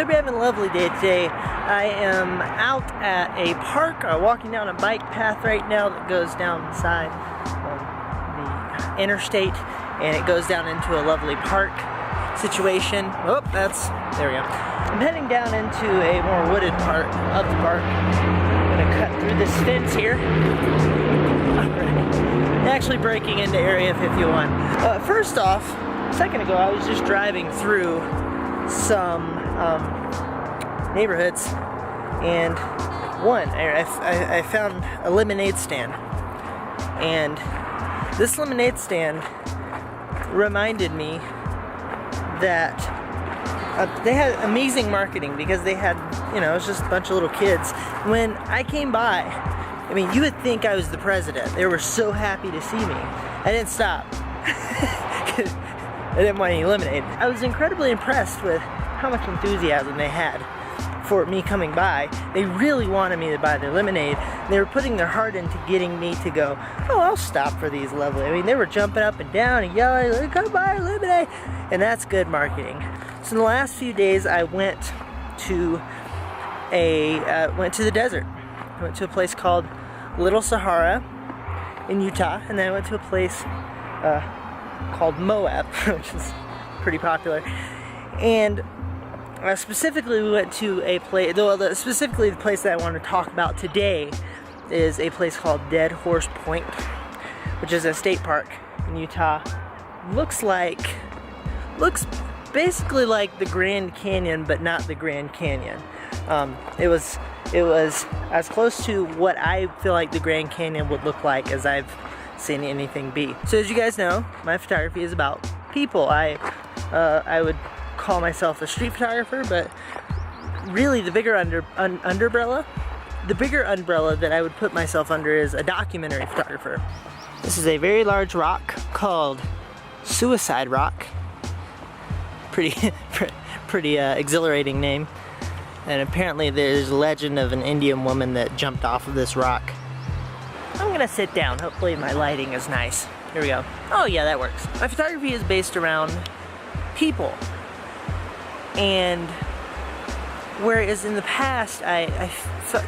hope you're having a lovely day today. I am out at a park, walking down a bike path right now that goes down the side of the interstate, and it goes down into a lovely park situation. Oh, there we go. I'm heading down into a more wooded part of the park. I'm gonna cut through this fence here. Alright. Actually breaking into Area 51. First off, a second ago I was just driving through some neighborhoods, and I found a lemonade stand, and this lemonade stand reminded me that they had amazing marketing, because they had, it was just a bunch of little kids. When I came by, I mean, you would think I was the president. They were so happy to see me. I didn't stop. I didn't want any lemonade. I was incredibly impressed with how much enthusiasm they had for me coming by. They really wanted me to buy their lemonade. They were putting their heart into getting me to go, oh, I'll stop for these lovely. I mean, they were jumping up and down and yelling, come buy lemonade. And that's good marketing. So in the last few days, I went to the desert. I went to a place called Little Sahara in Utah, and then I went to a place called Moab, which is pretty popular. And specifically, we went to a place, specifically the place that I want to talk about today is a place called Dead Horse Point, which is a state park in Utah. Looks basically like the Grand Canyon, but not the Grand Canyon. It was as close to what I feel like the Grand Canyon would look like as I've seen anything be. So as you guys know, my photography is about people. I would call myself a street photographer, but really the bigger umbrella that I would put myself under is a documentary photographer. This is a very large rock called Suicide Rock. Pretty exhilarating name. And apparently there's a legend of an Indian woman that jumped off of this rock. I'm gonna sit down. Hopefully my lighting is nice. Here we go. Oh yeah, that works. My photography is based around people. And whereas in the past I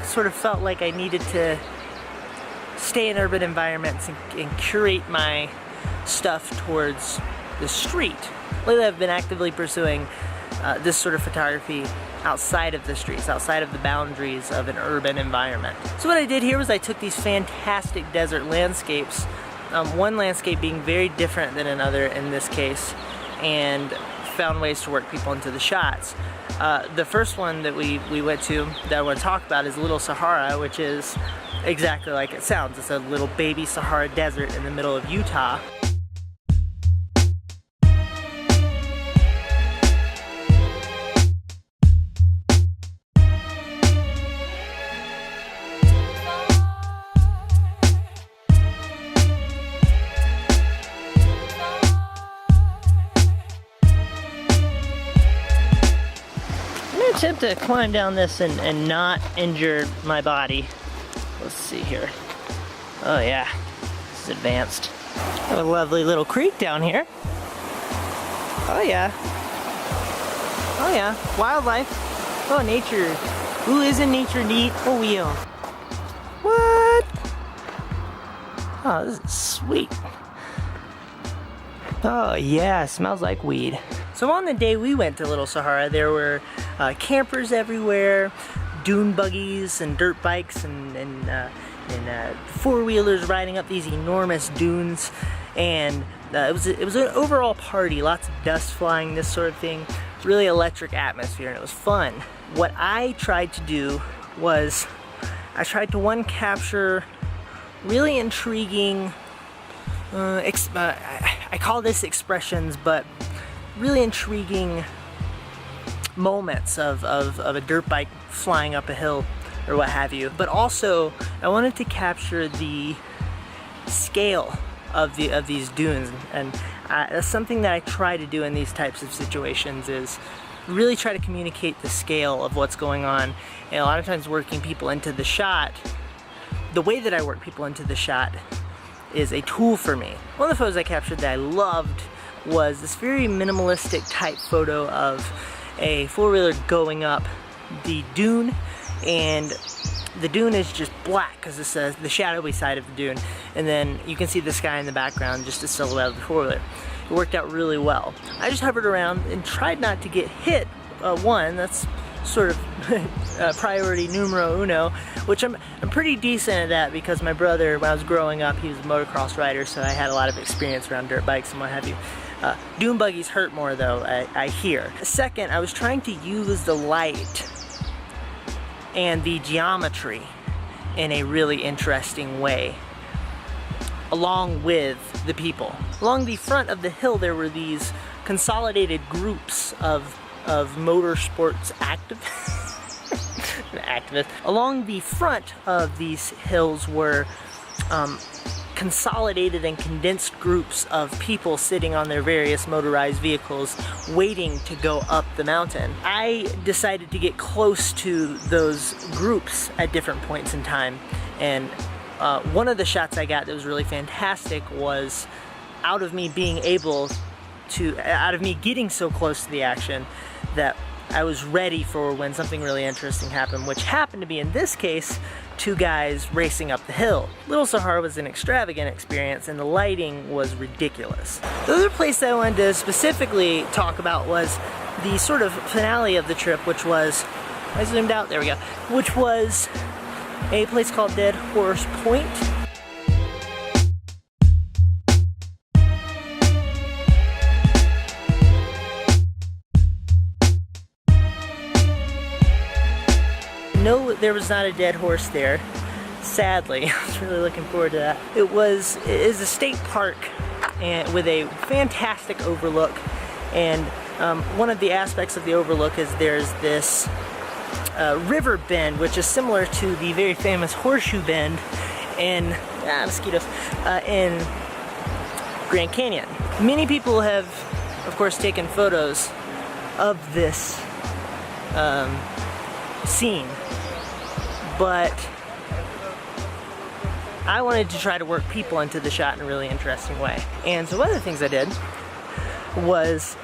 sort of felt like I needed to stay in urban environments and curate my stuff towards the street. Lately I've been actively pursuing this sort of photography outside of the streets, outside of the boundaries of an urban environment. So what I did here was I took these fantastic desert landscapes, one landscape being very different than another in this case, and found ways to work people into the shots. The first one that we went to that I want to talk about is Little Sahara, which is exactly like it sounds. It's a little baby Sahara desert in the middle of Utah. Attempt to climb down this and not injure my body. Let's see here. Oh yeah, this is advanced. Have a lovely little creek down here. Oh yeah. Oh yeah, wildlife. Oh, nature. Ooh, isn't nature neat? Oh yeah. What? Oh, this is sweet. Oh yeah, smells like weed. So on the day we went to Little Sahara, there were campers everywhere, dune buggies and dirt bikes and four-wheelers riding up these enormous dunes, and it was an overall party, lots of dust flying, this sort of thing, really electric atmosphere, and it was fun. What I tried to do was I tried to capture really intriguing, I call this expressions, but really intriguing moments of a dirt bike flying up a hill or what have you. But also, I wanted to capture the scale of these dunes, and that's something that I try to do in these types of situations, is really try to communicate the scale of what's going on. And a lot of times working people into the shot, the way that I work people into the shot is a tool for me. One of the photos I captured that I loved was this very minimalistic type photo of a four-wheeler going up the dune, and the dune is just black because it's the shadowy side of the dune, and then you can see the sky in the background, just a silhouette of the four-wheeler. It worked out really well. I just hovered around and tried not to get hit. One, that's sort of priority numero uno, which I'm pretty decent at that because my brother, when I was growing up, he was a motocross rider, so I had a lot of experience around dirt bikes and what have you. Dune buggies hurt more though, I hear. Second, I was trying to use the light and the geometry in a really interesting way, along with the people. Along the front of the hill there were these consolidated groups of motorsports activists. Along the front of these hills were consolidated and condensed groups of people sitting on their various motorized vehicles waiting to go up the mountain. I decided to get close to those groups at different points in time, and one of the shots I got that was really fantastic was out of me getting so close to the action that I was ready for when something really interesting happened, which happened to be, in this case, two guys racing up the hill. Little Sahara was an extravagant experience, and the lighting was ridiculous. The other place that I wanted to specifically talk about was the sort of finale of the trip, which was, I zoomed out, there we go, which was a place called Dead Horse Point. No, there was not a dead horse there, sadly. I was really looking forward to that. It is a state park and with a fantastic overlook, and one of the aspects of the overlook is there's this river bend, which is similar to the very famous Horseshoe Bend in mosquitoes in Grand Canyon. Many people have, of course, taken photos of this scene, but I wanted to try to work people into the shot in a really interesting way. And so one of the things I did was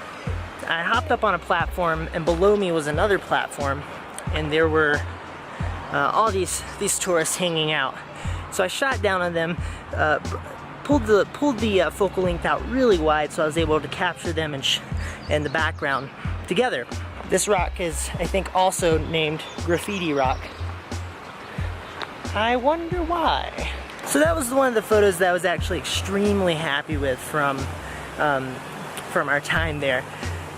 I hopped up on a platform, and below me was another platform, and there were all these tourists hanging out. So I shot down on them, pulled the focal length out really wide so I was able to capture them and the background together. This rock is, I think, also named Graffiti Rock. I wonder why. So that was one of the photos that I was actually extremely happy with from our time there.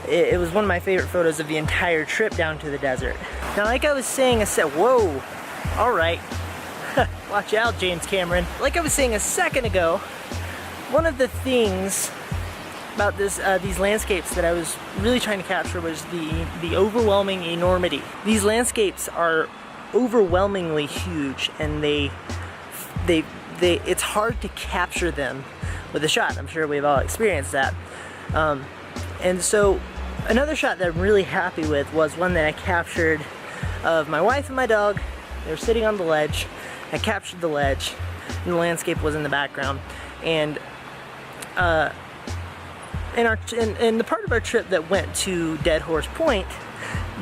It was one of my favorite photos of the entire trip down to the desert. Now, like I was saying, whoa, all right. Watch out, James Cameron. Like I was saying a second ago, one of the things about these landscapes that I was really trying to capture was the overwhelming enormity. These landscapes are overwhelmingly huge, and it's hard to capture them with a shot. I'm sure we've all experienced that. And so another shot that I'm really happy with was one that I captured of my wife and my dog. They were sitting on the ledge. I captured the ledge, and the landscape was in the background. And in the part of our trip that went to Dead Horse Point,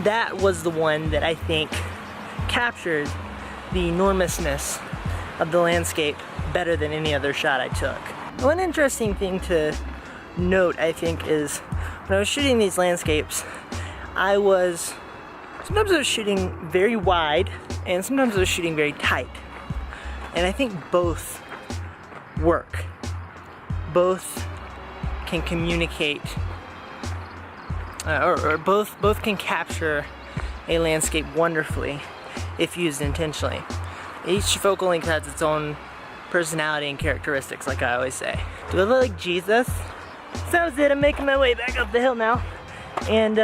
that was the one that I think captured the enormousness of the landscape better than any other shot I took. One interesting thing to note, I think, is when I was shooting these landscapes, sometimes I was shooting very wide, and sometimes I was shooting very tight. And I think both work. Both can communicate, or both can capture a landscape wonderfully if used intentionally. Each focal length has its own personality and characteristics, like I always say. Do I look like Jesus? So that was it. I'm making my way back up the hill now, and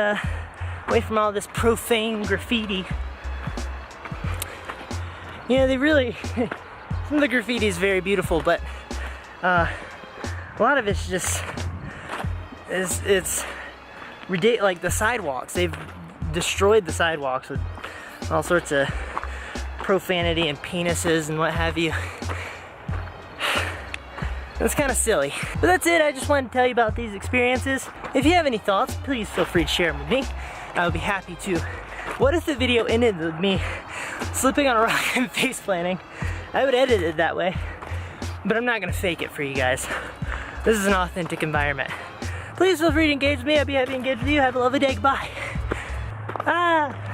away from all this profane graffiti. You know, some of the graffiti is very beautiful, but a lot of it's just, it's ridiculous. Like the sidewalks, they've destroyed the sidewalks with all sorts of profanity and penises and what have you. It's kind of silly. But that's it. I just wanted to tell you about these experiences. If you have any thoughts, please feel free to share them with me. I would be happy to. What if the video ended with me slipping on a rock and face planting? I would edit it that way, but I'm not gonna fake it for you guys. This is an authentic environment. Please feel free to engage with me. I'd be happy to engage with you. Have a lovely day. Goodbye. Ah.